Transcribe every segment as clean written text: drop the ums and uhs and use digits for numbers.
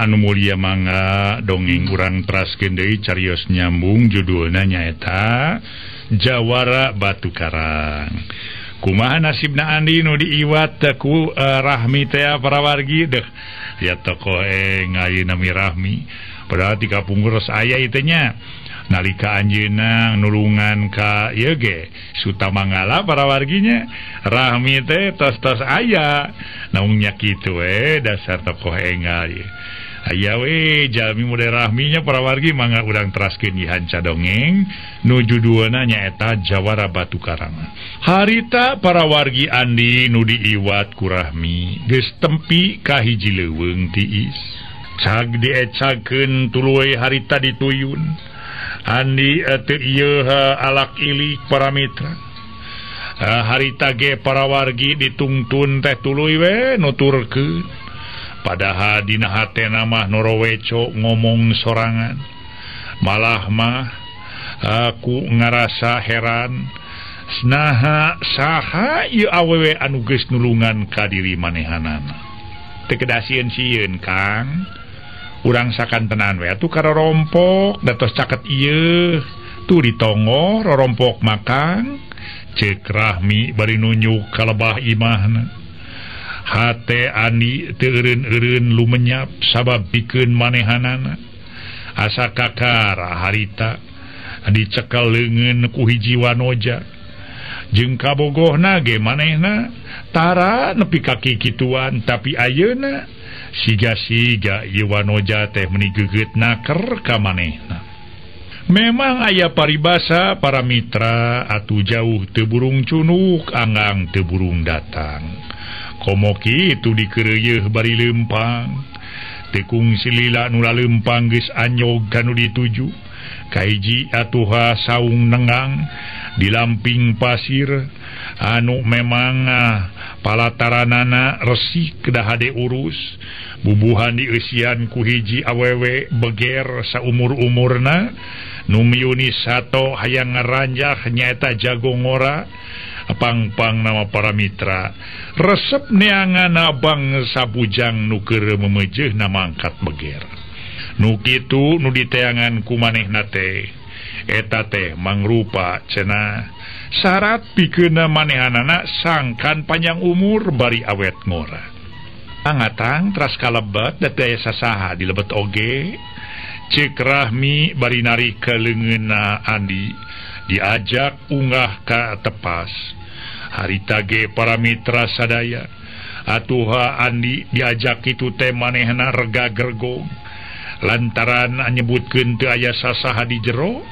anu mulia mangga dongeng urang teraskeun deui carios nyambung judulna nyaeta Jawara Batu Karang. Kumaha nasibna Andi nu diiwat ku Rahmi teh para wargi deh ya tokoh ngayeuna mi Rahmi padahal tika pungguros aya ieu nya nalika anjeunna nulungan ka ieu ge Sutamangala para warginya Rahmi teh tos-tos aya naung nya kitu we dasar tokoh engal aya we jalmi model Rahminya para wargi mangga urang teraskeun dihanca dongeng nu judulna nyaeta Jawara Batu Karang. Harita para wargi Andi nu diiwat ku Rahmi geus tempi ka hiji leuweung tiis cag diecagkeun tuluy harita dituyun Andi teu ieu alak ilik para mitra harita ge para wargi ditungtun teh tuluy we nuturkeun padahal dina hatena mah noroweco ngomong sorangan malah mah aku ngarasa heran saha ieu awewe anu geus nulungan ka diri manehanana teu kedasieun sieun Kang urang sakantenan we atuh karorompok datos caket ieu tuh ditongo rorompok makang ceuk Rahmi bari nunjuk ka lebah imahna hate Andi teu eureun-eureun lumenyap sabab pikeun manehanana asa kakara harita dicekel leungeun ku hiji wanoja jeung kabogohna ge manehna tara nepi ka kikituan tapi ayeuna siga-siga ieu wanoja teh meuni geugeut naker ka manehna. Memang aya paribasa para mitra atuh jauh teu burung cunuk anggang teu burung datang. Komo kitu dikeureuyeun bari leumpang tekung silila nu leumpang geus anyog kanu dituju ka hiji atuha saung nengang di lamping pasir anu memang palataranana resik kedah hade urus bubuhan dieusian ku hiji awewe beger saumur-umurna nu miyuni sato hayang ngaranjah nyaeta Jagongora pang-pang nama para mitra resep neangan bangsa bujang nu keur memejeun mangkat beger nu kitu nu diteangan ku manehna teh eta teh mangrupa cenah syarat pikeun manehanana sangkan panjang umur bari awet ngora angatang teras kalebet da teu aya sasaha di lebet oge ceuk Rahmi bari narik ka leungeunna Andi diajak unggah ka tepas harita ge para mitra sadaya atuha Andi diajak itu teh manehna rega gergong lantaran nyebutkeun teu aya sasaha di jero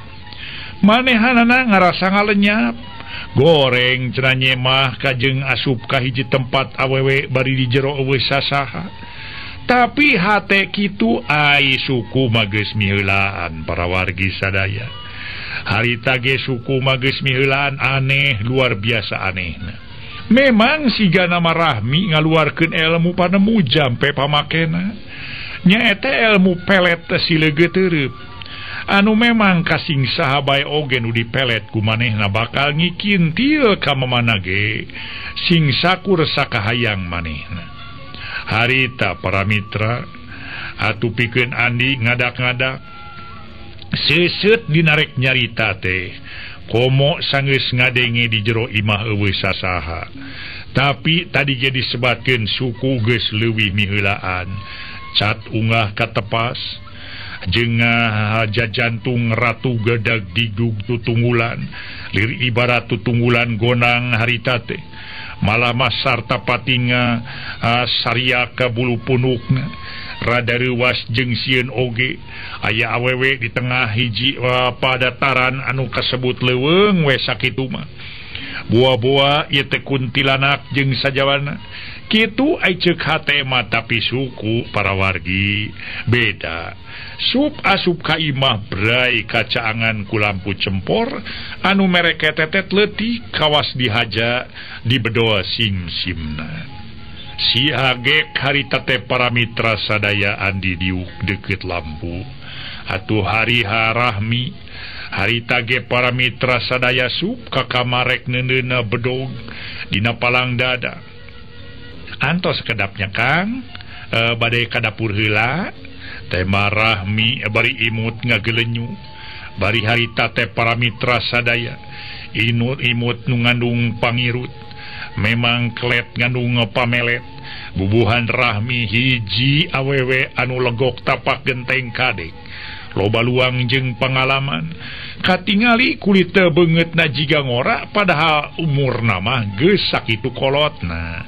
manehanana ngarasa ngalenyap goreng cenah nyemah kajeng asup ka hiji tempat awewe bari di jero eueuh sasaha tapi hate kitu ai suku mageus miheulaan para wargi sadaya harita ge suku mageus miheulaan aneh luar biasa anehna memang siga nama Rahmi ngaluarkeun ilmu panemu jampe pamakena nyaeta ilmu pelet sileget teureub anu memang kasing saha bae oge nu dipelet ku manehna bakal ngikintil ka mamana ge sing sakur sakahayang manehna harita para mitra atuh pikeun Andi ngadak-ngadak seset dinarek nyarita teh komo sanggeus ngadenge di jero imah eueuh sasaha tapi tadi ge disebatkeun suku geus leuwih miheulaan cat unggah ka tepas jeung jajantung ratu gadag digug tutunggulan lir ibarat tutunggulan gonang harita teh malah masarta patinga saria ka bulu punukna rada reuwas jeung sieun oge aya awewe di tengah hiji padataran anu kasebut leuweung we sakitu mah buah-buah ieu teh kuntilanak jeung sajawana kitu ai ceuk hate mah tapi suku para wargi beda sup asup ka imah brai kacaangan ku lampu cempor anu mere ketetet leutik kawas dihaja di bedoa sim-simna si hage harita teh para mitra sadaya Andi diuk deukeut lampu atuh hariha Rahmi harita ge para mitra sadaya sup ka kamarek neuneuna bedog dina palang dada antos kedapnya Kang badai ka dapur heula tema Rahmi bari imut ngagelenyu bari harita teh para mitra sadaya imut nu ngandung pangirut memang klet ngandung pamelet bubuhan Rahmi hiji awewe anu legok tapak genteng kadek loba luang jeung pengalaman katingali kulit banget na jiga ngora padahal umur nama geus sakitu kolotna.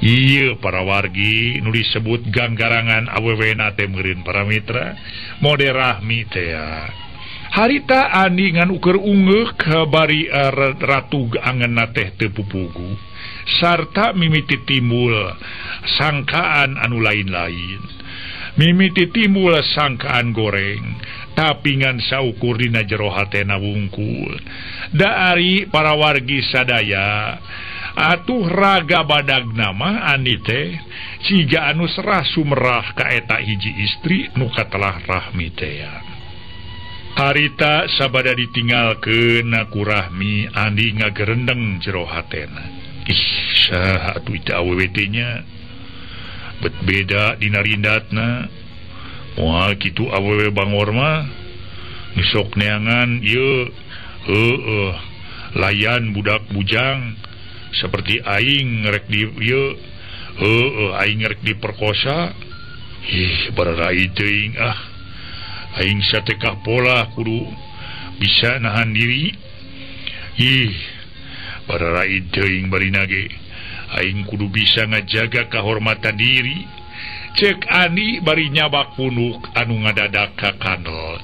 Iya para wargi nu disebut ganggarangan awewe nate meureun para mitra mode Rahmi teh harita andi ngan ukur ungeuk bari ratu angeunna teh teu pupugu sarta mimiti timbul sangkaan anu lain-lain mimiti timbul sangkaan goreng tapi ngan saukur dina jero hatena wungkul da ari para wargi sadaya atuh raga badag nama andi teh siga anu serah sumerah ka eta hiji istri nu katelah Rahmi teh harita sabada ditinggalkeun ku Rahmi andi ngagerendeng jero hatena saha atuh teh awewe teh nya bet beda dina rindatna moal kitu awewe bangor mah nisok neangan ieu layan budak bujang seperti aing ngerek di ieu aing ngerek diperkosa bararai teuing aing satekah pola kudu bisa nahan diri bararai teuing barina ge aing kudu bisa ngajaga kahormatan diri cek ani bari nyabak punuk anu ngadadak ka kanal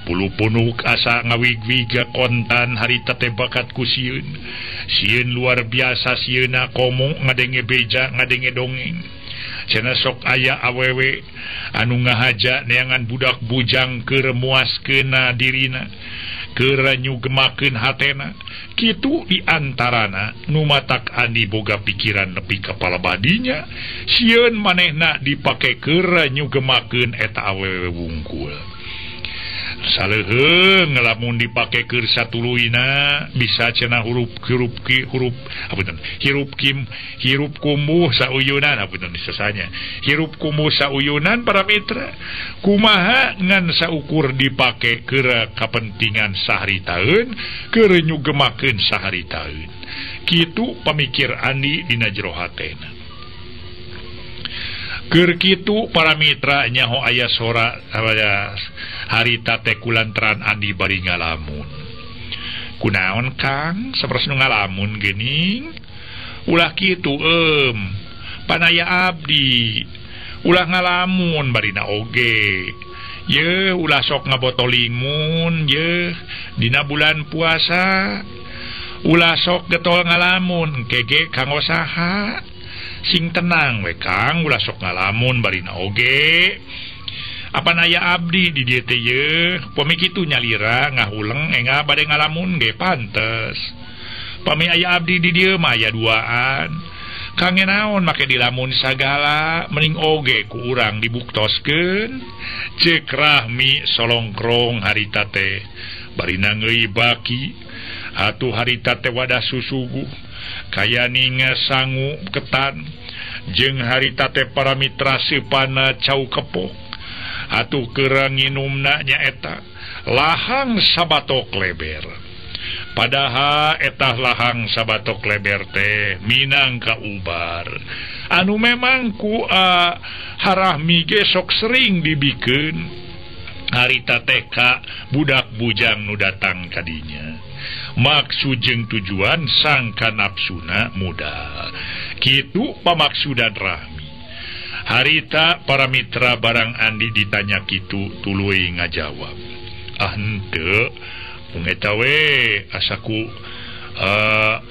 bulu punuk asa ngawig-wiga kontan harita teh bakat ku sieun luar biasa sieuna komo ngadenge beja ngadenge dongeng cenah sok aya awewe anu ngahaja neangan budak bujang keur muaskeunna dirina keur nyugemakeun hatena kitu diantarana nu matak andi boga pikiran nepi kepala badinya sieun manehna dipake keur nyugemakeun eta awewe wungkul saleuheung lamun dipake keur satuluina bisa cenah hirup kumuh sauyunan sesanya hirup kumuh sauyunan para mitra kumaha ngan saukur dipake keur kapentingan saharitaeun keur nyugemakeun saharitaeun kitu pamikir andi dina jero hatena. Keur kitu para mitra nyaho aya sora harita teh kulantaran andi bari ngalamun kunaon Kang sapertos nu ngalamun geuning ulah kitu panaya abdi ulah ngalamun barina oge ye ulah sok ngabotolingun ye dina bulan puasa ulah sok getol ngalamun kege kanggo saha sing tenang we Kang ulah sok ngalamun barina oge apa naya abdi di dieu teh ye pami kitu nyalira ngahuleng enga bade ngalamun ge pantes pami aya abdi di dieu mah aya duaan kange naon make dilamun sagala mending oge ku urang dibuktoskeun cek Rahmi solongkrong harita teh barina ngeibaki atuh harita teh wadah susuguh kaya ninga sangu ketan jeung harita teh para mitra sepana cau kepok atuh keur nginumna nyaeta lahang sabatok leber padahal eta lahang sabatok leber teh minangka ubar anu memang ku Rahmi ge sok sering dibikeun harita teh ka budak bujang nu datang kadinya maksud jeung tujuan sangka nafsuna muda kitu pamaksudan Rahmi harita para mitra barang andi ditanya kitu tuluy ngajawab henteu mung eta we asaku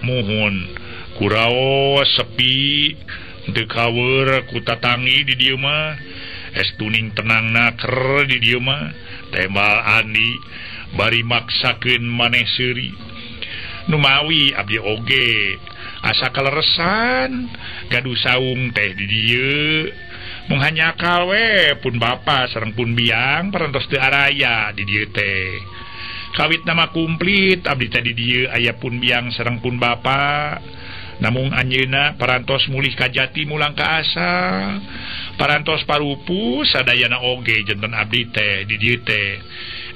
muhun kuraos sepi teu kaweur ku tatangi di dieu mah estuning tenangna ker di dieu mah tembal andi bari maksakeun maneh seuri numawi abdi oge asa kaleresan gaduh saung teh di dieu mung hanyakal we pun bapa sareng pun biang parantos teu araya di dieu teh kawit nama kumplit abdi teh di dieu aya pun biang sareng pun bapa namun anjeuna parantos mulih kajati mulang ka asa parantos parupu sadayana oge janten abdi teh di dieu teh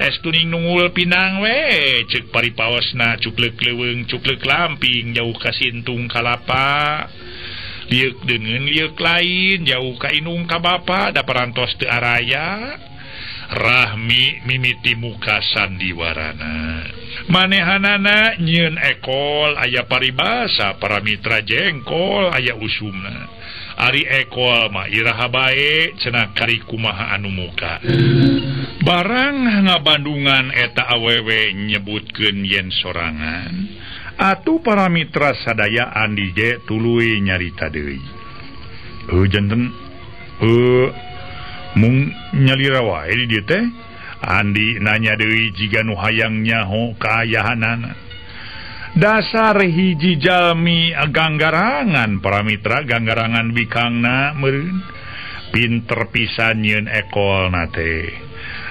estuning nungul pinang we ceuk paripaosna cuklek leuweung cuklek lamping jauh ka sintung kalapa liuk dengan liuk lain jauh ka inung ka bapa da parantos teu araya Rahmi mimiti muka sandiwarana manehanana nyieun ekol aya paribasa para mitra jengkol aya usumna ari ekol mah iraha bae cenah kari kumaha anu muka barang ngabandungan eta awewe nyebutkeun yen sorangan atuh para mitra sadaya andi ge tuluy nyarita deui janten mung nyalira wae di dieu teh andi nanya deui jiga nu hayang nyaho kaayahanana dasar hiji jalmi ganggarangan para mitra ganggarangan bikangna meureun pinter pisan nyieun ekolna teh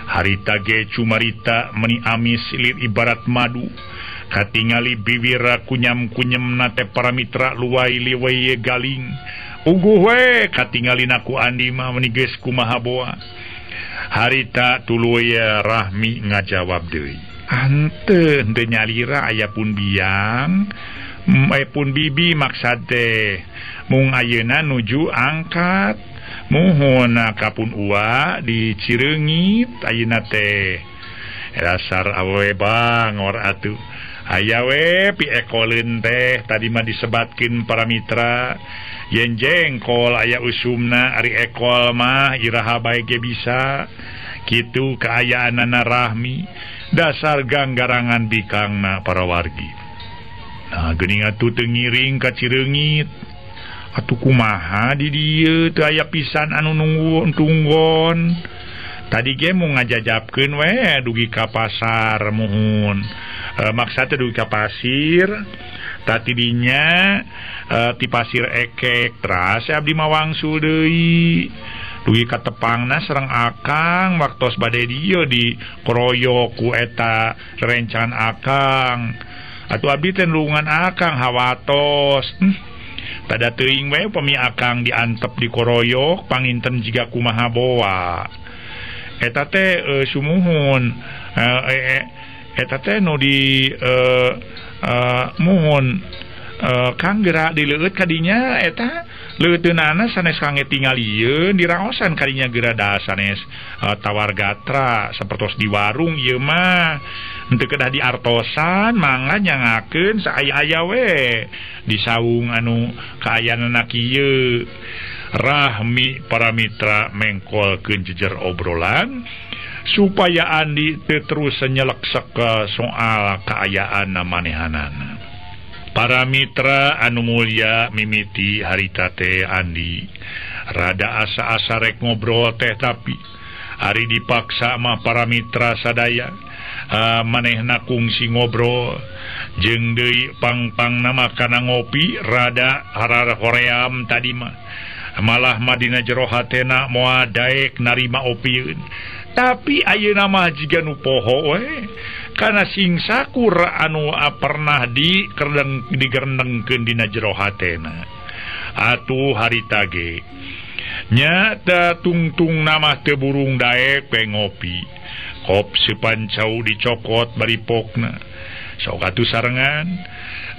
harita ge cumarita meni amis lir ibarat madu katingali bibira kunyam-kunyemna teh para mitra luwai liwai galing uguh we katingalin aku andi mah menigeus kumaha boa harita tuluy Rahmi ngajawab deui henteu teu nyalira aya pun biang pun bibi maksad teh mung ayeuna nuju angkat muhun kapun uwa di Cireungit ayeuna teh dasar awewe bangor atuh aya we pi ekoleun teh tadi mah disebatkeun para mitra yen jengkol aya usumna ari ekol mah iraha bae ge bisa kitu kaayaanana Rahmi dasar ganggarangan bikangna para wargi nah geuning atuh teu ngiring ka Cireungit atuh kumaha di dieu teu aya pisan anu nungguon tunggon tadi ge mau ngajajabkeun we dugi ka pasar muhun maksudnya dugi ka pasir tadi dinya ti pasir ekek teras abdi mawangsul deui dugi ka tepangna sareng akang waktos bade dieu di kroyok ku eta rencan akang atuh abdi teh nulungan akang hawatos tada teuing we upami akang diantep di koroyok panginten jiga kumaha boa eta teh sumuhun eta teh nu di muhun kang gerak dileueut kadinya eta leuteunana sanes kangge tingalieun diraosan kadinya geura sanes tawar gatra sapertos di warung ieu mah henteu kedah diartosan mangga nyangakeun saaya-aya we di saung anu kaayanana kieu Rahmi para mitra mengkolkeun jejer obrolan supaya andi teu terus nyeleksek ke soal kaayaan manehanana. Para mitra anu mulya mimiti harita teh andi rada asa-asa rek ngobrol teh tapi ari dipaksa mah para mitra sadaya manehna kungsi ngobrol jeung deui pang-pang nama kana ngopi rada harar hoream tadi mah malah madina jero hatena moal daek narima opieun tapi ayeuna mah jiga nu poho we kana singsakur anu pernah digerendengkeun dina jero hatena atuh harita ge nyata tungtung nama teu burung daek pe ngopi kop sepancau dicokot bari pokna sok atuh sarengan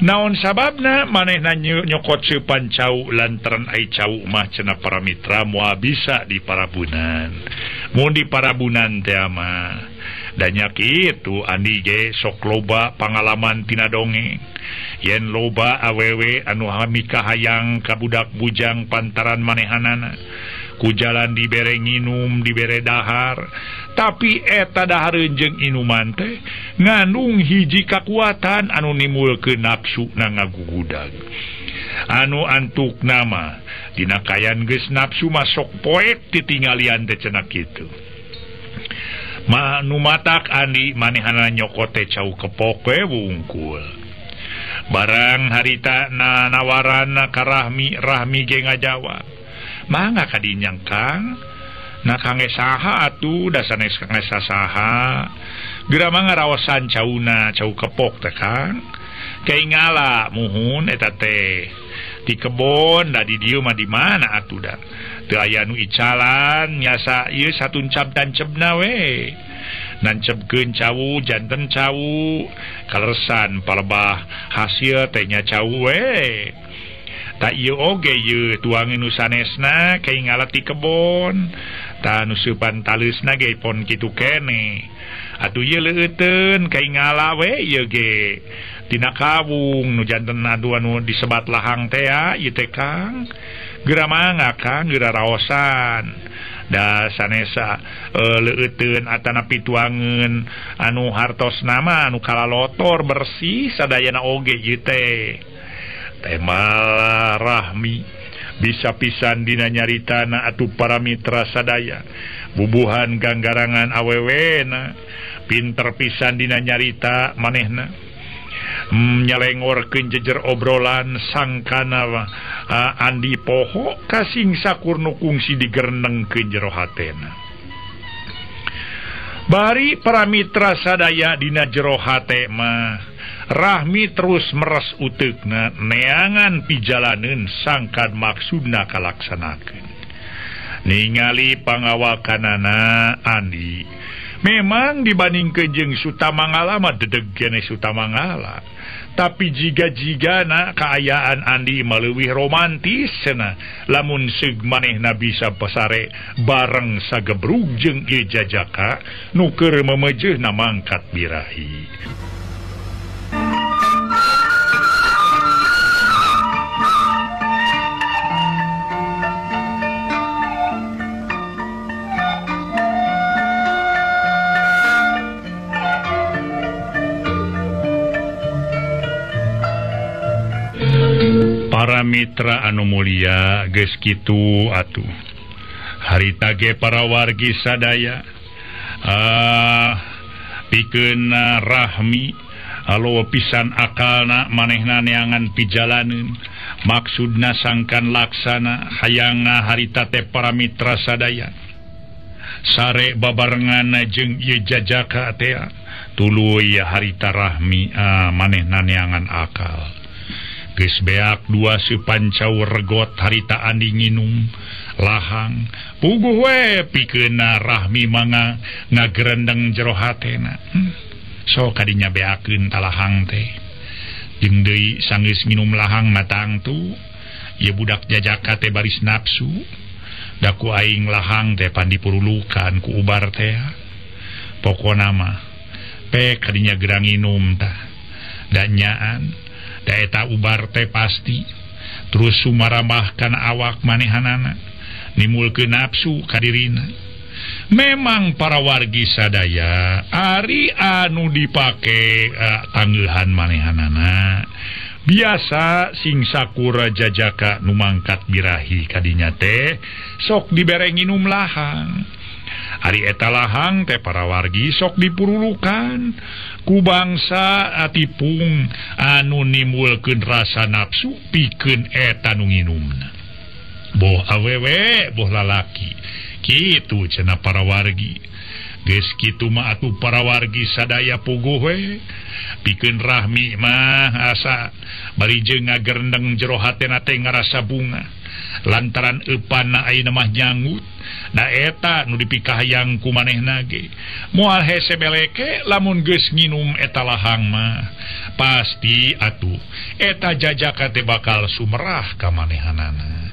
naon sababna manehna nyokot sepancau lantaran ai cau mah cenah para mitra moal bisa di parabunan mun di parabunan teh mah danya kitu andi ge sok loba pangalaman tina dongeng yen loba awewe anu hamika hayang ka budak bujang pantaran manehanana ku jalan dibere nginum dibere dahar tapi eta dahareun jeung inuman teh ngandung hiji kakuatan anu nimulkeun nafsu na ngagugudag anu antuk nama dina kayan geus nafsu masuk poek titinggalian teh cenah kitu nu matak andi manehana nyokot teh cau kepok we wungkul barang harita nawaran ka Rahmi ge ngajawab mangga kadinyang Kang na kangge saha atuh da sanes kangge saha geura mah ngaraosan cauna cau kepok teh Kang kaingala muhun eta teh di kebon da di dieu mah di mana atuh da teu aya nu icalan nyasa ieu satuncap dan cebna we nancebkeun cawu janten cawu kaleresan palebah hasil teh nya cawu we tak ieu oge ieu tuangin nu sanesna kai ngalat di kebon ta nu seupan taleusna ge pon kitu kene atuh ieu leuteun kai ngala we ieu ge tina kawung nu janten adu anu disebat lahang teh ieu teh Kang geura mangga Kang geura raosan da sanesa leuteun atana pituangeun anu hartosna mah anu kalalotor bersih sadayana oge ieu teh Temal Rahmi bisa pisan dina nyaritana atuh para mitra sadaya bubuhan ganggarangan awewena pinter pisan dina nyarita manehna nyalengorkeun jejer obrolan sangkana andi poho kasing sakurnu kungsi digernengkeun jero hatena bari para mitra sadaya dina jero hate mah Rahmi terus meres uteukna neangan pijalaneun sangkan maksudna kalaksanakeun ningali pangawakanana Andi memang dibandingkeun jeung Sutamangala mah dedeg kene Sutamangala tapi jiga-jigana kaayaan Andi maleuwih romantis cenah lamun seug manehna bisa pasare bareng sagebrug jeung ieu jajaka nu keur memejeuna mangkat birahi. Para mitra anu mulia geus kitu atuh harita ge para wargi sadaya pikeun Rahmi alo pisan akalna manehna neangan pijalaneun maksudna sangkan laksana hayang harita teh para mitra sadaya sare babarengan jeung ieu jajaka teh tuluy harita Rahmi manehna neangan akal geus beak dua supancau regot harita Andi nginum lahang puguh we pikeun Rahmi mangga ngagerendeng jero hatena sok kadinya beakeun talahang teh jeung deui sanggeus nginum lahang matang tu ieu budak jajaka teh baris nafsu da ku aing lahang teh pan dipurulukan ku ubar teh pokona mah pe kadinya gerang nginum tah da nyaan da eta ubar teh pasti terus sumaramahkan awak manehanana nimulkeun nafsu ka dirina memang para wargi sadaya ari anu dipake tangeuhan manehanana biasa sing sakura jajaka nu mangkat birahi kadinya teh sok dibere nginum lahang ari eta lahang teh para wargi sok dipurulukan ku bangsa atipung anu nimbulkeun rasa nafsu pikeun eta nu nginumna boh awewe boh lalaki kitu cenah para wargi geus kitu mah atuh para wargi sadaya puguh we pikeun Rahmi mah asa bari jeung ngagerendeng jero hatena teh ngarasa bunga lantaran eupanna ayeuna mah nyangut da eta nu dipikahayang ku manehna ge moal hese beleke lamun geus nginum eta lahang mah pasti atuh eta jajaka teh bakal sumerah ka manehanana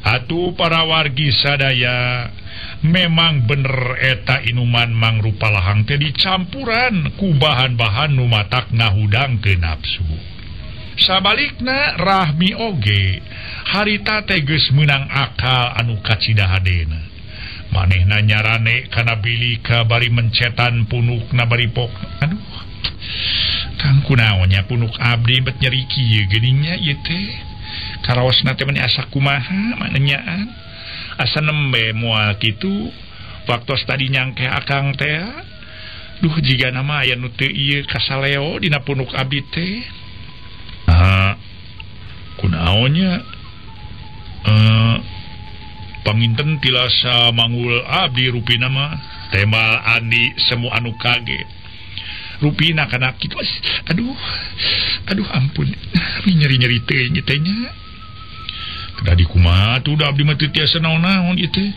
atuh para wargi sadaya memang bener eta inuman mangrupa lahang teh dicampuran ku bahan-bahan nu matak ngahudangkeun nafsu sabalikna Rahmi oge harita teh geus meunang akal anu kacidahadena manehna nyarane kana bilika bari mencetan punukna bari pok aduh Kang kunaonnya punuk abdi bet nyeri kieu geuninnya ieu teh karaosna teh meni asa kumaha manehnyaan asa nembe moal kitu waktos tadi nyangke akang teh duh jigana mah aya nu teu ieu kasaleo dina punuk abdi teh kunaonnya panginten tilasa mangul abdi rupina mah temal Andi semu anu kaget rupina kana kitu aduh ampun nyeri-nyeri teh nya da di kumaha tuh da abdi mah teu tiasa naon-naon ieu teh.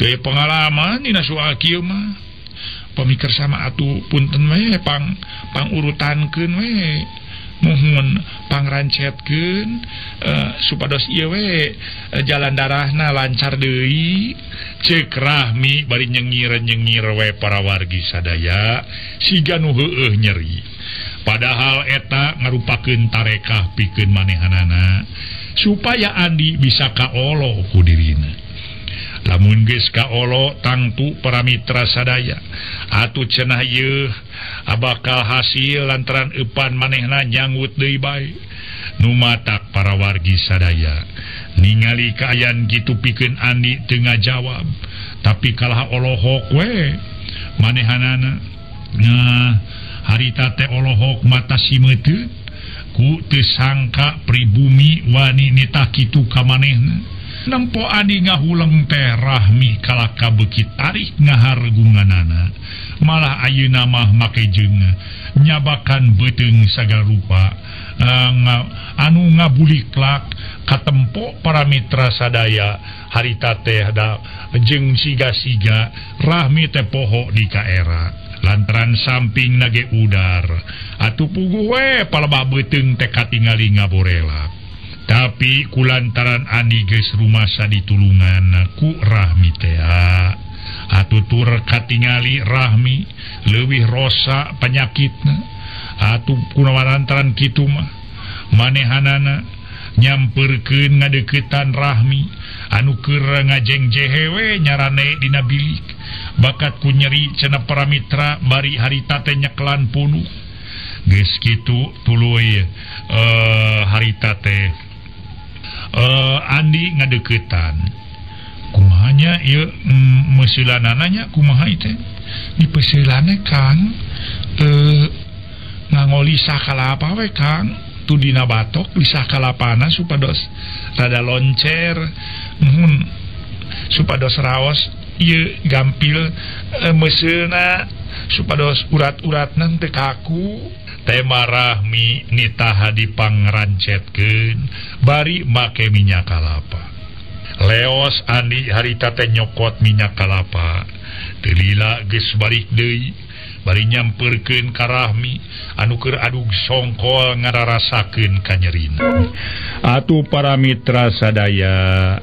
Teu aya pengalaman dina soal kieu mah. Pamikir sama atuh punten we pangurutankeun we. Muhun pangrancetkeun supados ieu we jalan darahna lancar deui. Ceuk Rahmi bari nyengir we para wargi sadaya siga nu heueuh nyeri. Padahal eta ngarupakeun tarekah pikeun manehanana supaya Andi bisa kaolo ku dirina. Lamun geus kaolo tangtu para mitra sadaya atuh cenah ieu bakal hasil lantaran eupan manehna nyangut deui bae. Nu matak para wargi sadaya ningali kaayaan gitu pikeun Andi teu ngajawab tapi kalah olohok we manehanana. Nah harita teh olohok mata simeuteun ku teu sangka pribumi wani nita kitu ka manehna. Nempo Andi ngahuleng teh Rahmi kalaka beukit tarik ngahargunganana. Malah ayeuna mah make jeung nyabakan beuteung sagala rupa anu ngabuliklak katempo para mitra sadaya harita teh da jeung siga-siga Rahmi teh poho di kaera lantaran samping nage udar atuh puguh we palebah beuteung teh katingali ngaborelak. Tapi kulantaran Andi geus rumasa ditulungan ku Rahmi teh atutur katingali Rahmi leuwih rosa penyakitna atuh kunawarantaran kitu mah manehanana nyamperkeun ngadeuketan Rahmi anu keur ngajengjehe we nyarane dina bilik bakat ku nyeri cenah para mitra bari harita teh nyeklan punuh. Geus kitu tuluy harita teh Andi ngadeuketan kumahanya ieu meusilanana kumaha teh dipeuseulana Kang ngangoli sakalapa we Kang tu dina batok di sakalapana supados rada loncer supados raos ieu gampil meuseulna supados urat-uratna teu kaku. Tema Rahmi nitaha dipangrancetkeun bari make minyak kalapa. Leos Andi harita teh nyokot minyak kalapa teu lila geus balik deui bari nyamperkeun ka Rahmi anu keur adug songkol ngararasakeun kanyerina. Atuh para mitra sadaya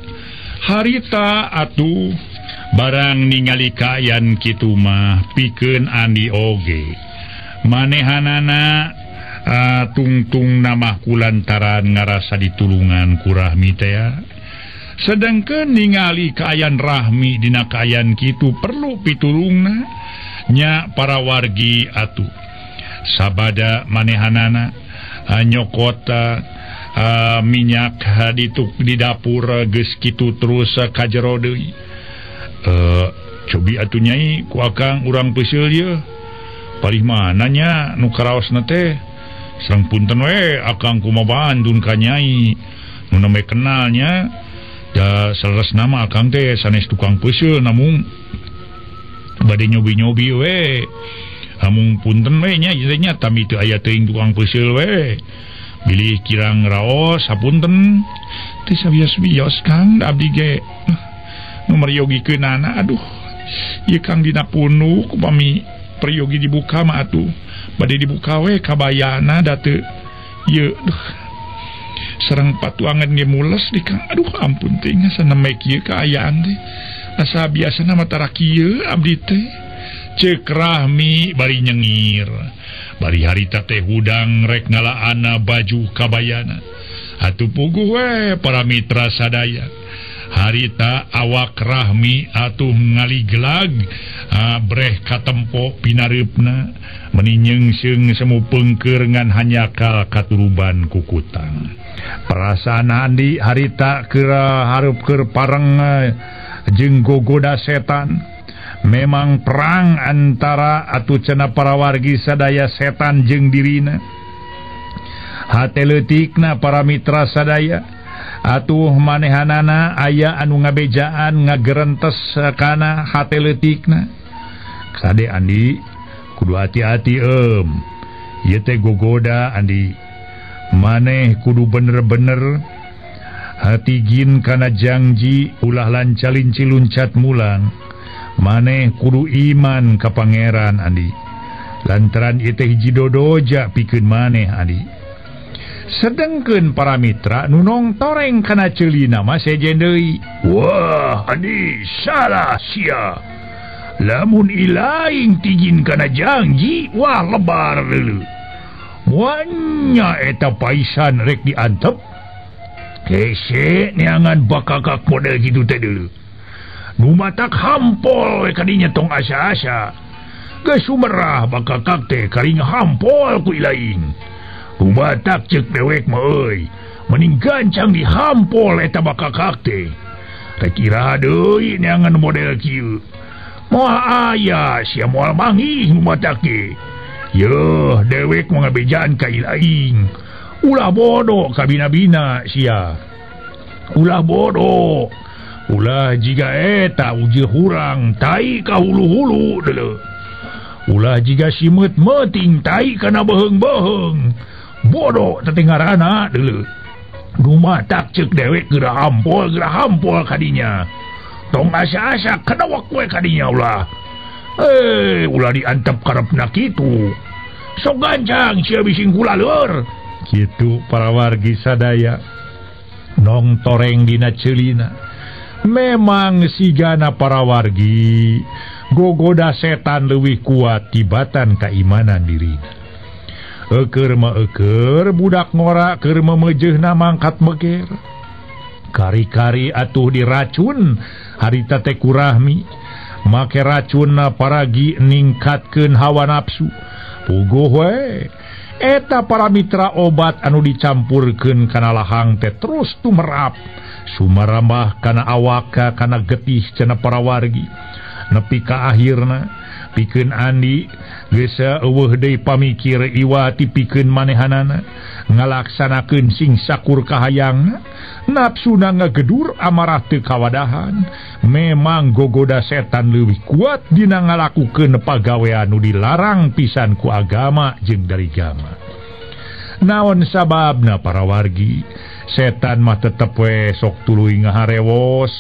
harita atuh barang ningali kaayaan kitu mah pikeun Andi oge manehanana tungtung nama kulantaran ngarasa ditulungan ku Rahmi teh. Sedangkan ningali kaayaan Rahmi dina kaayaan kitu perlu pitulungna nya para wargi atuh sabada manehanana nyokot minyak di dapur geus kitu terus ka jero deui. Cobi atuh nyai ku akang urang peuseul ieu palih mananya nu karaosna teh sareng punten we akang kumaha bandun ka nyai nu name kenalnya da saleresna mah akang teh sanes tukang peuseul namung bade nyobi-nyobi we amung punten we nya ieu nya tami teu aya teuing tukang peuseul we bilih kirang raos sapunten teh sabios-bios Kang abdi ge nu mariogikeunana aduh ieu Kang dina punuh upami peryogi dibuka mah atuh bade dibuka we kabayana da teu ieu sareng patuangan ge mules di Kang aduh ampun teh ngasa neme kieu kaayaan teh asa biasana mah tara kieu abdi teh. Ceuk Rahmi bari nyengir bari harita teh hudang rek ngalaana baju kabayana atuh puguh we para mitra sadaya harita awak Rahmi atuh ngaliglag breh katempo pinareupna meuni nyeungseung semu peungkeur ngan hanyakal katuruban kukutang. Perasaan Andi harita keur hareup keur pareng jeung gogoda setan. Memang perang antara atuh cenah para wargi sadaya setan jeung dirina. Hate leutikna para mitra sadaya atuh manehanana aya anu ngabejaan ngagerentes kana hate leutikna. Kade Andi kudu hati-hati ieu teh gogoda Andi. Maneh kudu bener-bener hatigin kana janji ulah lancalin-ciluncat mulang maneh kudu iman ka pangeran Andi lantaran ieu teh hiji dodoja pikeun maneh Andi sedengkeun para mitra nu nongtoreng kana ceulina mah sejen deui wah Andi salah sia lamun ilaing tigin kana janji wah lebar deuleu muanya eta paisan rek diantep hese neangan bakakak model gitu teh deuleu nu matak hampol kadinya tong asa-asa geus sumerah bakakak teh karing hampol ku ilaing nu matak ceuk dewek mah euy mending gancang dihampol eta bakakak teh rek iraha deui neangan model kieu moal aya sia moal manggih nu matak ge yeuh dewek mau ngabejaan ka ilaing ulah bodoh ka bina-bina sia ulah bodoh ulah jiga eta uji hurang tai ka hulu-hulu deuleu ulah jiga simet meting tai kana beheung-beheung bodoh tetengarana deuleu nu matak ceuk dewek geura hampol kadinya tong asa-asa kadawak we kadinya ulah ulah diantep karepna kitu sok gancang sia bising kula leur kitu para wargi sadaya nongtoreng dina ceulina memang sigana para wargi gogoda setan leuwih kuat tibatan keimanan dirina eukeur mah eukeur budak ngora keur memejeuna mangkat meger kari-kari atuh diracun harita teh kurahmi make racunna paragi ningkatkeun hawa nafsu puguh we eta para mitra obat anu dicampurkeun kana lahang teh terus tumerap sumarambah kana awaka kana getih cenah para wargi nepi ka akhirna pikeun Andi geus eueuh deui pamikir iwati pikeun manehanana ngalaksanakeun sing sakur kahayangna nafsuna ngagedur amarah teu kawadahan memang gogoda setan leuwih kuat dina ngalakukeun pagawean nu dilarang pisan ku agama jeung dari gama naon sababna para wargi setan mah tetep we sok tuluy ngaharewos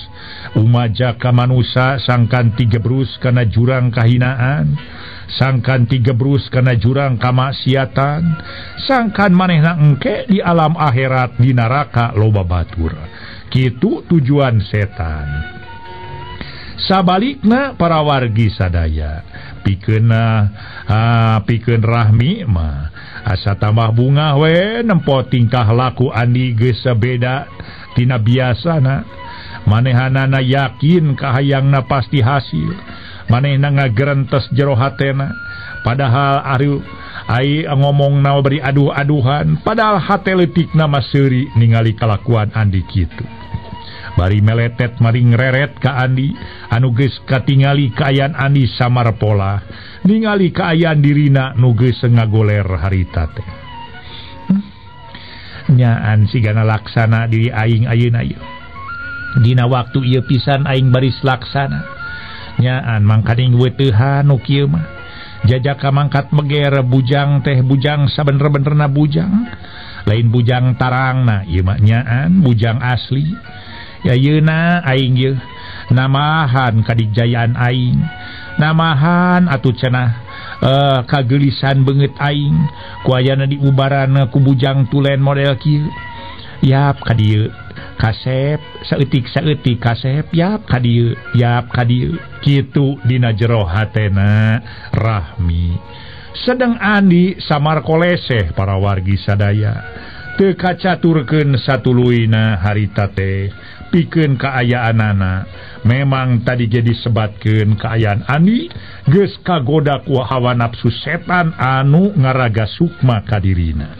umaja ka manusa sangkan tigebrus kana jurang kahinaan sangkan tigebrus kana jurang kamaksiatan sangkan manehna engke di alam akhirat di neraka loba batur kitu tujuan setan sabalikna para wargi sadaya pikeun rahmi mah asa tambah bunga we nempo tingkah laku Andi geus beda tina biasana manehanana yakin kahayangna pasti hasil manehna ngagerentes jero hatena padahal ai ngomongna beri aduh-aduhan padahal hate leutikna mah seuri ningali kalakuan Andi kitu bari meletet maring reret ka Andi anu geus katingali kaayaan Andi samar pola ningali kaayaan dirina nu geus ngagoler harita teh nyaan sigana laksana diri aing ayeuna ieu dina waktu ieu pisan aing baris laksana nyaan mangkaning weuteuhan nu kieu mah jajaka mangkat meger bujang teh bujang sabener-benerna bujang lain bujang tarangna ieu mah nyaan bujang asli ya yeuna aing ye namahan kadijayaan aing namahan atuh cenah kagelisan beungeut aing ku ayana diubaran ku bujang tulen model kieu yap ka dieu kasep saeutik kasep yap ka dieu kitu dina jero hatena rahmi sedeng Andi samar koleseh para wargi sadaya teu kacaturkeun satuluyna harita teh pikeun kaayaanana memang tadi jadi sebatkeun kaayaan Andi geus kagoda ku hawa nafsu setan anu ngaraga sukma ka dirina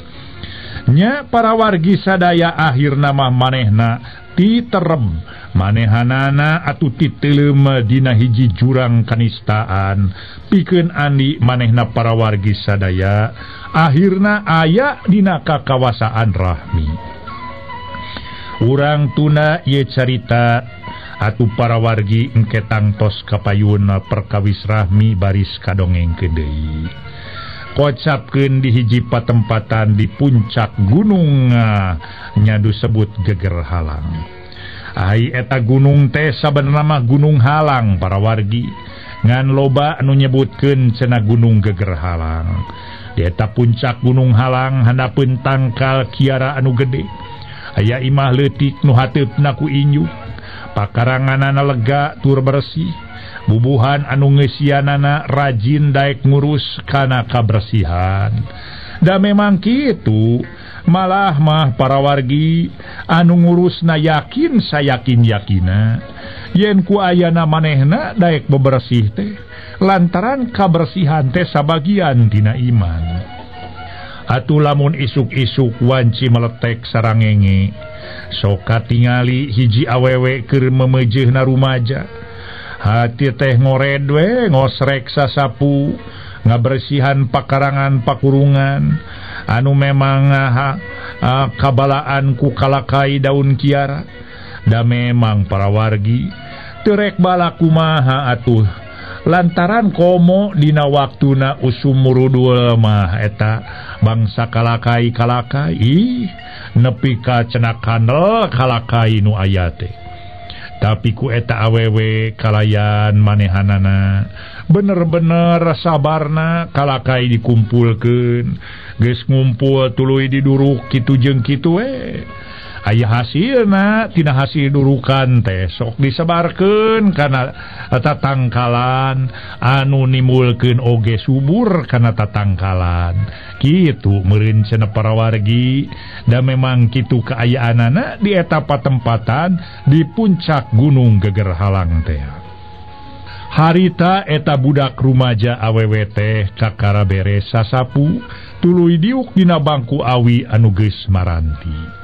nya para wargi sadaya akhirna mah manehna titerem manehanana atuh titeuleum dina hiji jurang kanistaan pikeun Andi manehna para wargi sadaya akhirna aya dina kakawasaan rahmi urang tuna ieu carita atuh para wargi engke tangtos kapayun perkawis rahmi baris kadongengkeun deui kocapkeun di hiji patempatan di puncak gunung nyadu sebut Geger Halang. Ai eta gunung teh sabenerna mah Gunung Halang para wargi, ngan loba anu nyebutkeun cenah Gunung Geger Halang. Di eta puncak Gunung Halang handapeun tangkal kiara anu gede. Aya imah leutik nu hateupna ku injuk, pakaranganana lega tur bersih, bubuhan anu ngeusianana rajin daek ngurus kana kabersihan. Da memang kitu, malah mah para wargi anu ngurusna yakin sayakin-yakina yen ku ayana manehna daek bebersih teh lantaran kabersihan teh sabagian tina iman. Atuh lamun isuk-isuk wanci meletek sarangenge, sok katingali hiji awewe keur memejehna rumaja. Hati teh ngored we ngosrek sasapu ngabersihan pakarangan pakurungan anu memang kabalaan ku kalakai daun kiara. Da memang para wargi terek bala kumaha atuh lantaran komo dina waktuna usum murudul mah eta bangsa kalakai nepi ka cenah kandel kalakai nu aya teh. Tapi ku eta awewe kalayan manehanana bener-bener sabarna kalakai dikumpulkeun, geus ngumpul tuluy diduruk kitu jeung kitu we. Aya hasilna tina hasil durukan teh sok disebarkeun kana tatangkalan anu nimulkeun oge subur kana tatangkalan. Kitu meureun cenah para wargi, da memang kitu kaayaanana di eta patempatan di puncak Gunung Geger Halang teh. Harita eta budak rumaja awewe teh kakara beres sasapu tuluy diuk dina bangku awi anu geus maranti.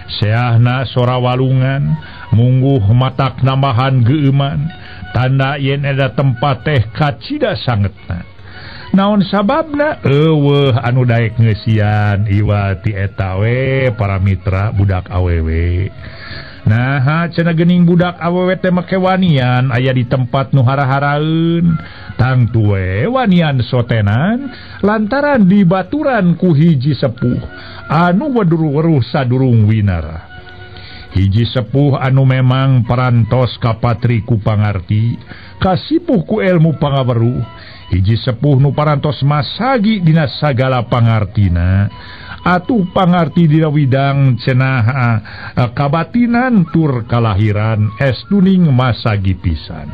Seahna sora walungan mungguh matak nambahan geuman tanda yen ada tempat teh kacida sangetna. Naon sababna? Eueuh anu daek ngeusian iwa ti eta we para mitra budak awewe. Nah, cenah geuning budak awewe teh make wanian aya di tempat nu hara-haraeun. Tangtu we wanian sotenan lantaran dibaturan ku hiji sepuh anu weruh sadurung winara. Hiji sepuh anu memang parantos kapatri ku pangarti, kasipuh ku ilmu pangaweruh. Hiji sepuh nu parantos masagi dina sagala pangartina. Atuh pangarti dina widang cenah kabatinan tur kalahiran estuning masagi pisan.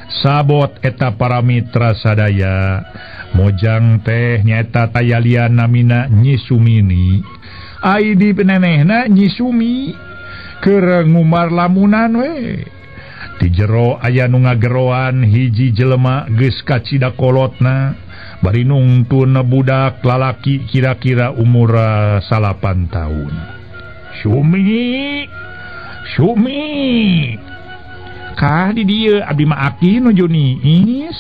Sabot eta para mitra sadaya, mojang teh nyaeta tayalian namina Nyi Sumini. Ai di penenehna Nyi Sumi keur ngumar lamunan we. Di jero aya nu ngageroan hiji jelema geus kacida kolotna, bari nungtun budak lalaki kira-kira umur 8 tahun. Sumi kah di dieu abdi mah aki nuju niis.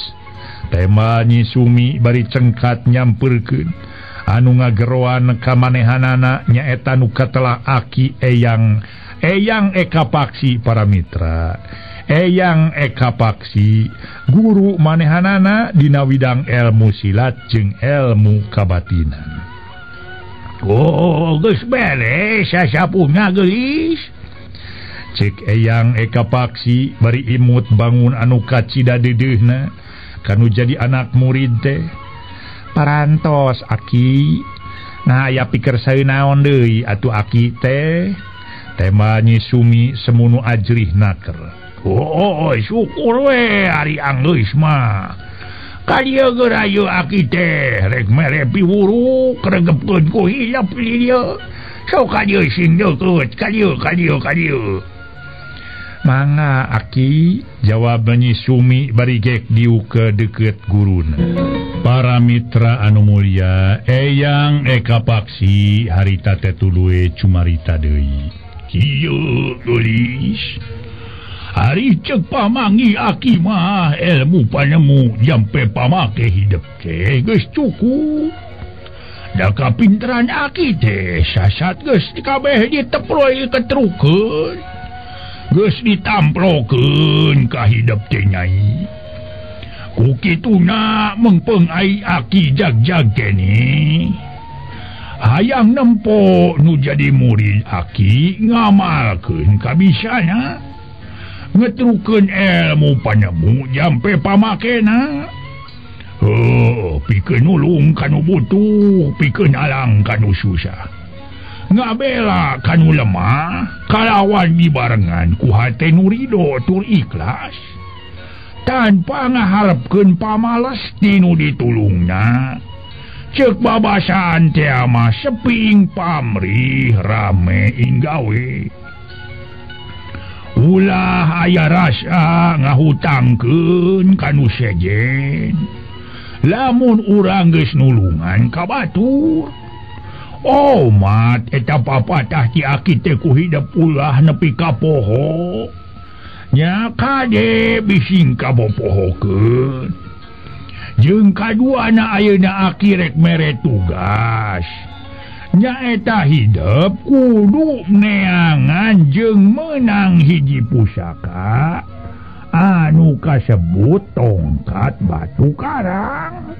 Tema Nyi Sumi bari cengkat nyamperkeun anu ngageroan ka manehanana nyaeta nu katelah aki Eyang Eka Paksi para mitra. Eyang Eka Paksi guru manehanana dina widang ilmu silat jeung ilmu kabatinan. Oh, geus beres sasapunya geulis. Cek Eyang Eka Paksi bari imut bangun anu kacida dedeuna kanu jadi anak murid teh. Parantos aki, nah aya pikir saeunaon deui atuh aki teh. Tema Nyi Sumi semunu ajrih naker. Oh, syukur we ari anggeus mah. Kadieu geurayu aki teh rek mere piwuru keregepkeun ku hilap dieu. Sok kadieu sing deukeut, kadieu. Mangga aki, jawab Nyi Sumi bari gek diu ke deukeut guruna. Para mitra anu mulia, Eyang Eka Paksi harita teh tuluy cumarita deui. Kieu geulis. Hari cek pamangi aki mah ilmu panemu jampe pamake hidup teh geus cukup. Da kapinteran aki teh sasat geus kabeh diteploy ketrukeun. Geus ditamplokeun ka hidup teh nyai. kukituna mengpengai aki jag-jag kene hayang nempo nu jadi murid aki ngamalkeun kabisana ngetrukeun ilmu panemu jampe pamakena pikeun nulung kanu butuh pikeun alang kanu susah ngabela kanu lemah kalawan dibarengan ku hate nu ridho tur ikhlas tanpa ngaharepkeun pamales tinu ditulungna cek babasaan teh mah seping pamrih rame inggawe ulah aya rasa ngahutangkeun kanu sejen lamun urang geus nulungan ka batur mat eta papatah ti aki teh ku hidep ulah nepi ka poho nya kade bising kabopohokeun jeung kaduana ayeuna aki rek mere tugas nyaeta hidup kudu neangan jeung menang hiji pusaka anu kasebut tongkat batu karang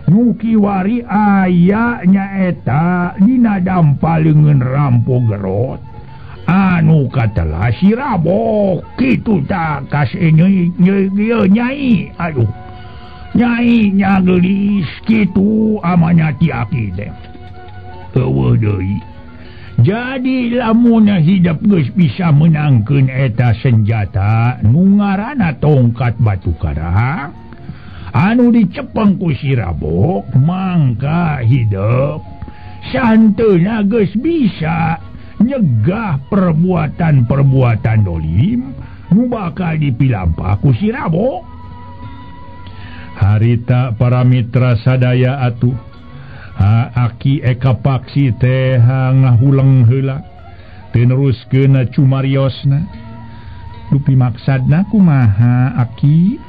nu kiwari aya nyaeta dina dampaleungeun rampo gerot anu katela si rabok kitu tah kas nyai aduh nyai nya geulis kitu amanya ti aki teh eueuh deui jadi lamun hidup geus bisa menangkeun eta senjata nu ngaranna tongkat batu karang anu dicepeng ku si rabok mangka hidup santeuna geus bisa nyegah perbuatan-perbuatan dolim nu bakal dipilampah ku si rabok. Harita para mitra sadaya atuh aki eka paksi teh ngahuleng heula teu neruskeun cumariosna dupi maksadna kumaha aki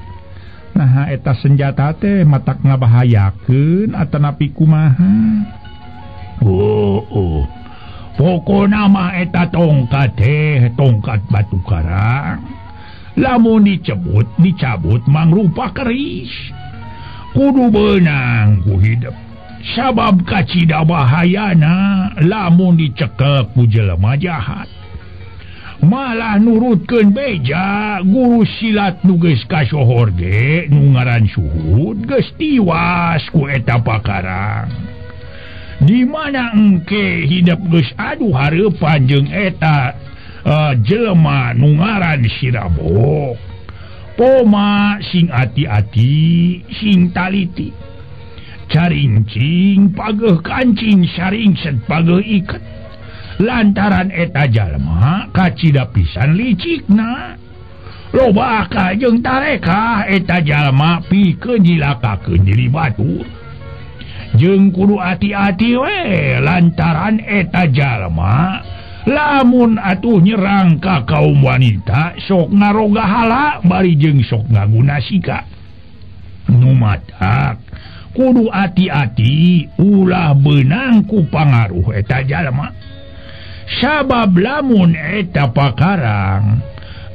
nah eta senjata teh matak ngabahayakeun atanapi kumaha pokona mah eta tongkat teh tongkat batu karang lamun dicabut mangrupa keris kudu beunang ku hidup sabab kacida bahayana lamun dicekek ku jelema jahat malah nurutkeun beja guru silat nu geus kasohor ge nu ngaran Suhud geus tiwas ku eta pakarang di mana engke hidup geus adu hareupan jeung eta jelema nu ngaran si Rabok poma sing ati-ati sing taliti carincing pageuh kancing saringset pageuh iket lantaran eta jalma kacida pisan licikna loba ka jeung tareka eta jalma pikeun jilakakeun diri batur jeung kudu ati-ati we lantaran eta jalma lamun atuh nyerang ka kaum wanita sok ngaroga hala bari jeung sok ngaguna sika nu matak kudu ati-ati ulah beunang ku pangaruh eta jalma sabab lamun eta pakarang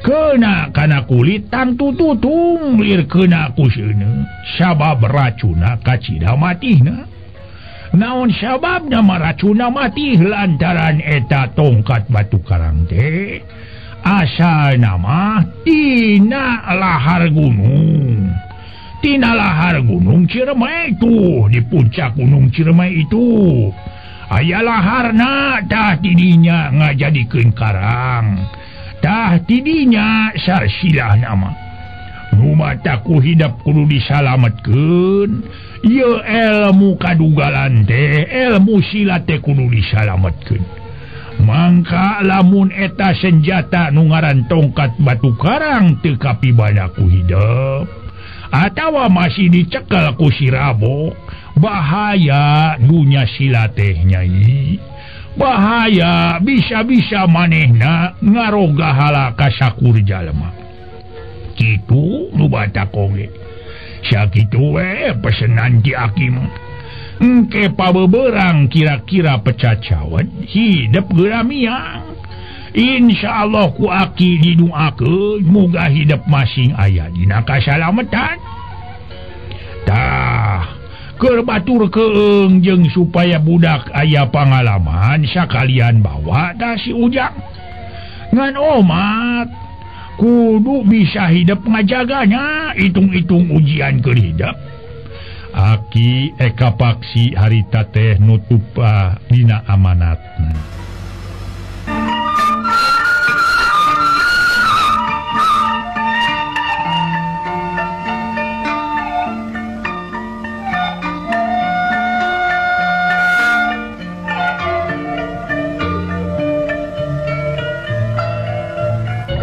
keuna kana kulit tang tututung lir keuna ku seuneu sabab racuna kacida matihna naon sababna maracuna mati lantaran eta tongkat batu karang teh asalna mah tina lahar gunung Ciremai itu di puncak gunung Ciremai itu aya laharna tah tidinya ngajadikeun karang tah tidinya sarsilah nama nu mata ku hidup kudu disalametkeun ieu ilmu kadugalan teh ilmu silat teh kudu disalametkeun mangka lamun eta senjata nu ngaran tongkat batu karang teu kapibana ku hidup atawa masih dicekel ku si Rabok bahaya dunya silat teh nyai bahaya bisa-bisa manehna ngaroga hala ka sakur jalma kitu nu batak oge sakitu we pesenan ti Akim engke pabeberang kira-kira pecacawet hidup geramiang insyaallah ku aki didoakeun muga hidup masing aya dina kasalametan keur batur keung jeung supaya budak aya pangalaman sakalian bawa ta si Ujang ngan omat kudu bisa hidup ngajaganya hitung-hitung ujian keur hidup. Aki eka paksi harita teh nutup dina amanatna.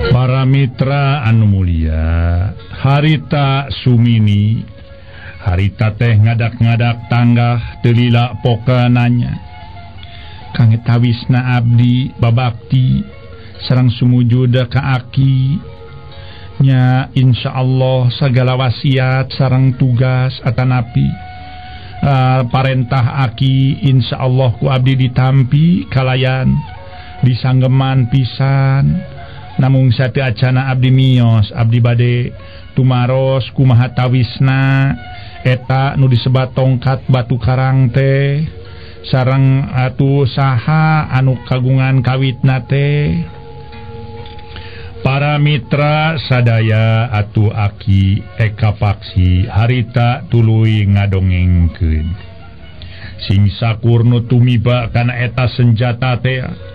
Para mitra anu mulia, harita sumini, harita teh ngadak-ngadak tanggah telila pokananya. Kang eta wisna abdi babakti sareng sumujud ka Aki nya insyaallah sagala wasiat sareng tugas atanapi parentah Aki insyaallah ku abdi ditampi kalayan disanggeman pisan. Namung satu acana abdi miyos abdi bade tumaros kumaha tawisna eta nu disebat tongkat batu karang teh sareng atuh saha anu kagungan kawitna teh. Para mitra sadaya atuh Aki eka paksi harita tuluy ngadongengkeun sing sakur nu tumiba kana eta senjata teh.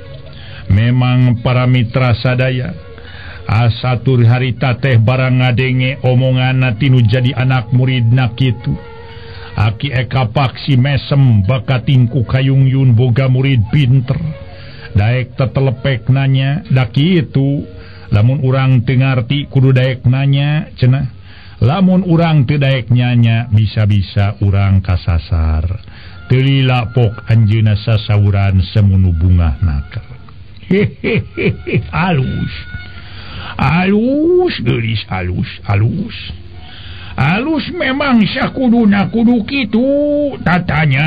Memang para mitra sadaya asatur harita teh barang ngadenge omongan tinu jadi anak muridna kitu. Aki eka paksi mesem bakat tingku kayung yun boga murid pinter daek tetelepek nanya da kitu lamun urang teu ngarti kudu daek nanya cenah lamun urang teu daek nyanya bisa-bisa urang kasasar teu lila pok anjeunna sasauran semunu bungah nakar. Hehehe, halus gelis halus memang sakuduna kudu kitu tatanya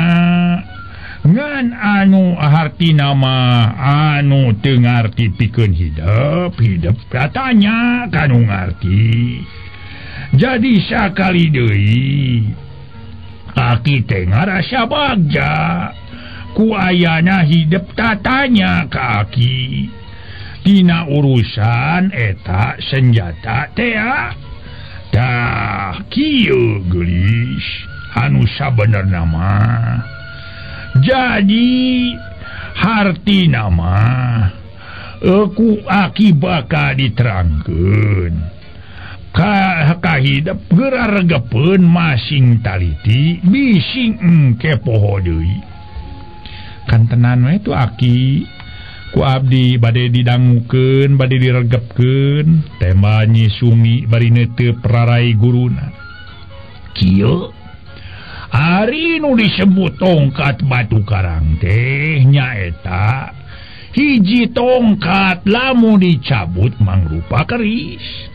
ngan anu hartina mah anu teu ngarti pikeun hidup tatanya kanu ngarti. Jadi sakali deui Aki teh ngarasa bagja ku ayana hidup tatanya Aki tina urusan eta senjata teh dah kieu gelis anu sabenerna mah jadi hartina mah ku Aki bakal diterangkeun ka hidup gerargepeun masing taliti bising engke poho deui. Kan tenan we tu Aki ku abdi bade didangukeun bade diregepkeun tema nyisumi bari teu prarai guruna kieu ari nu disebut tongkat batu karang teh nyaeta hiji tongkat lamun dicabut mangrupa keris.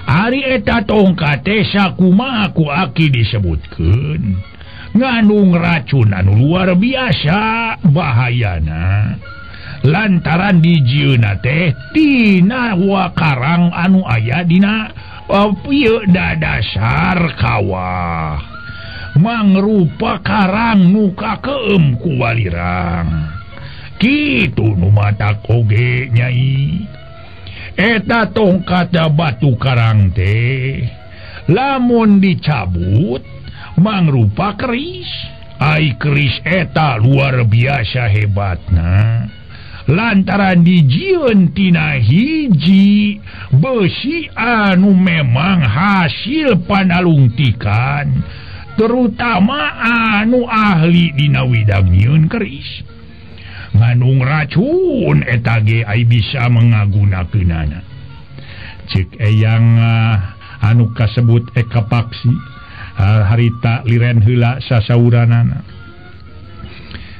Ari eta tongkat teh sakumaha ku Aki disebutkeun ngandung racun anu luar biasa bahayana lantaran dijieuna teh tina wakarang anu aya dina pieu dasar kawah mangrupa karang nu kakeum ku walirang kitu nu matak oge nyai. Eta tongkat batu karang teh lamun dicabut mangrupa keris. Ai keris eta luar biasa hebatna lantaran dijieun tina hiji besi anu memang hasil panalungtikan terutama anu ahli dina widang nyieun keris. Ngandung racun eta ge ai bisa mengagunakeunana. Cek eyang anu kasebut eka paksi harita liren heula sasauranana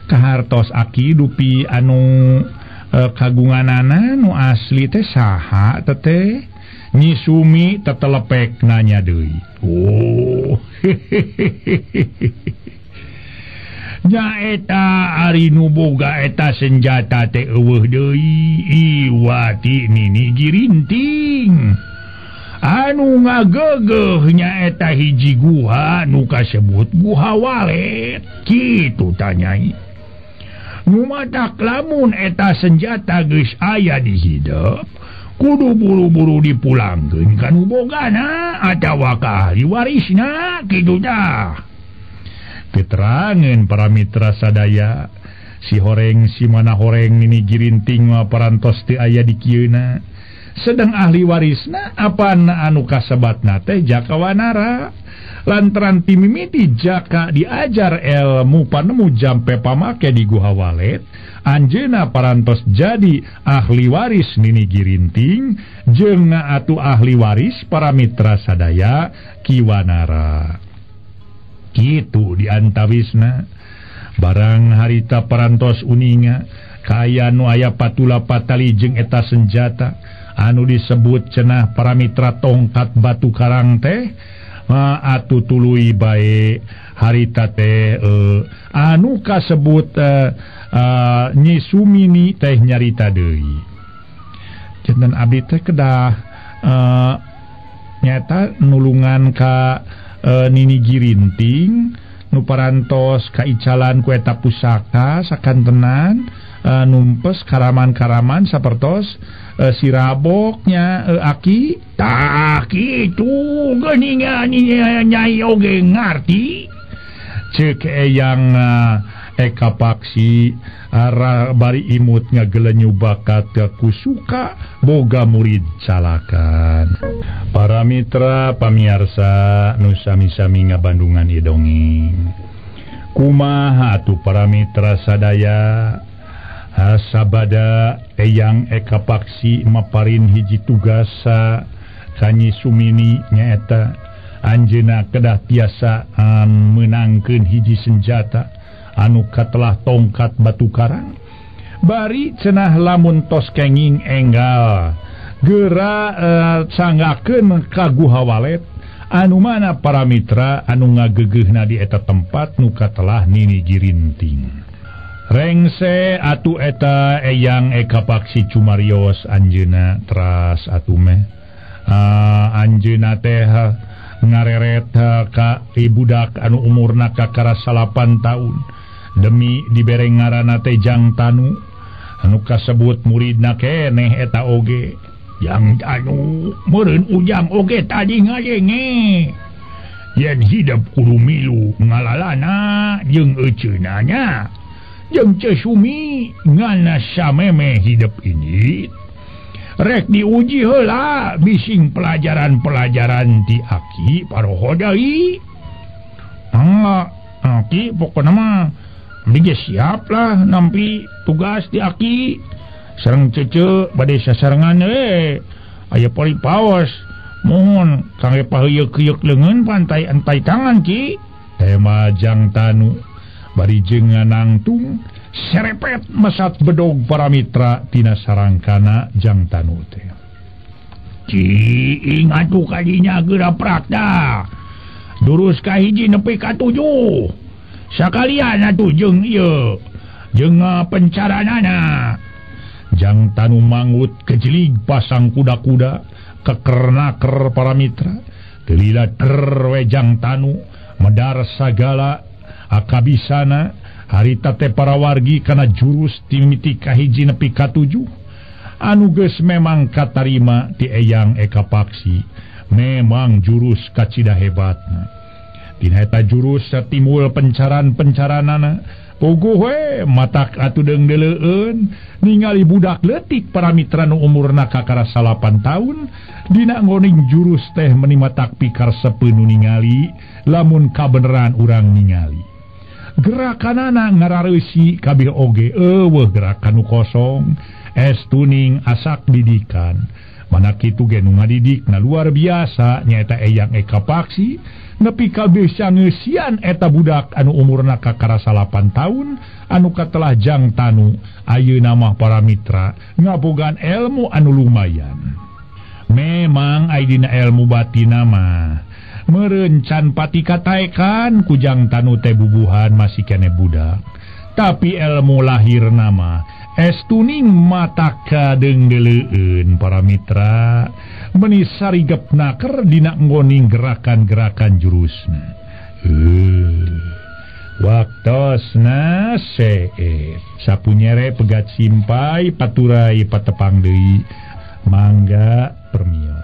kahartos Aki dupi anu kagunganana nu asli teh saha teh nyisumi tetelepek nanya deui. Oh nya eta ari nu boga eta senjata teh eueuh deui iwati nini girinting anu ngagegehnya eta hiji guha nu kasebut guha walet kitu tanyai nu matak lamun eta senjata geus aya di hidup kudu buru-buru dipulangkeun ka nu bogana atawa ka ahli warisna kitu tah. Keterangan para mitra sadaya si horeng si mana horeng ini girinting parantos teu aya di kieuna sedang ahli warisna apana anu kasebatna teh Jaka Wanara lantaran timimiti Jaka diajar ilmu panemu jampe pamake di guha walet anjeuna parantos jadi ahli waris nini girinting jeung atuh ahli waris para mitra sadaya Ki Wanara kitu diantawisna barang harita parantos uninga kaya nu aya patula patali jeung eta senjata anu disebut cenah para mitra tongkat batu karang teh atuh tuluy bae harita teh anu kasebut Nyi Sumini teh nyarita deui cenah abdi teh kedah nyata nulungan ka nini girinting nu parantos kaicalan ku eta pusaka sakantenan numpes karaman-karaman sapertos siraboknya aki tah kitu geuningan Nyai oge ngarti ceuk eyang Eka Paksi bari imut ngagelenyu bakat kusuka boga murid calakan. Para mitra pamiarsa nu sami-sami ngabandungan ieu dongeng. Kumaha atuh para mitra sadaya sabada eyang Eka Paksi maparin hiji tugas ka Nyi Sumini nyaeta anjeunna kedah tiasaan meunangkeun hiji senjata anu katelah tongkat batu karang bari cenah lamun tos kenging enggal geura sanggakeun ka guha walet anu mana para mitra anu ngagegeuna di eta tempat nu katelah nini girinting rengse atu eta eyang Eka Paksi cumarios anjeunna teras atuh meh anjeunna teh ngareret ka budak anu umurna kakara 8 tahun demi dibere ngaranna teh Jang Tanu anu kasebut muridna keneh eta oge Jang Tanu meureun ujang oge tadi ngalenge yen hidup kudu milu ngalalana jeung euceuna nya jeung Ceu Sumi ngana sameme hidup ini rek diuji heula bising pelajaran-pelajaran ti Aki paroho deui Aki pokona mah Bige siap lah nampi tugas di Aki sareng cece bade sasarengan aya poli paos mohon kangge paheuyeuk-yeuk leungeun pantai antai tangan Ki tema Jang Tanu bari jeung nangtung serepet mesat bedog para mitra tina sarangkana Jang Tanu teh Ki ingat tu kadinya geura prakda durus ka hiji nepi ka 7 sakalian atuh jeung ieu jeung pencaranana Jang Tanu mangut kejelig pasang kuda-kuda kekernaker para mitra telila we Jang Tanu medar sagala akabisana harita teh para wargi kana jurus timiti kahiji nepi ka 7 anu geus memang katarima ti eyang Eka Paksi memang jurus kacida hebatna tina eta jurus timbul pencaran-pencaranana puguh we matak atuh deung deleueun ningali budak leutik para mitra nu umurna kakara 8 tahun dina ngoning jurus teh meuni matak pikar sepeun ningali lamun kabeneran urang ningali gerakanana ngarareusi kabeh oge eueuh gerakan nu kosong estuning asak didikan mana kitu ge nu ngadidikna luar biasa nyaeta eyang Eka Paksi nepi ka bisa ngeusian eta budak anu umurna kakara 8 tahun anu katelah Jang Tanu ayeuna mah para mitra ngabogaan ilmu anu lumayan memang aidina ilmu batina mah meureun can pati kataekan ku Jang Tanu teh bubuhan masih kene budak tapi ilmu lahir nama estuning mata kadengdeleun para mitra meuni sarigep naker dina nggoning gerakan-gerakan jurusna. Waktosna seep sapunyere pegat simpai paturai patepang deui mangga permios.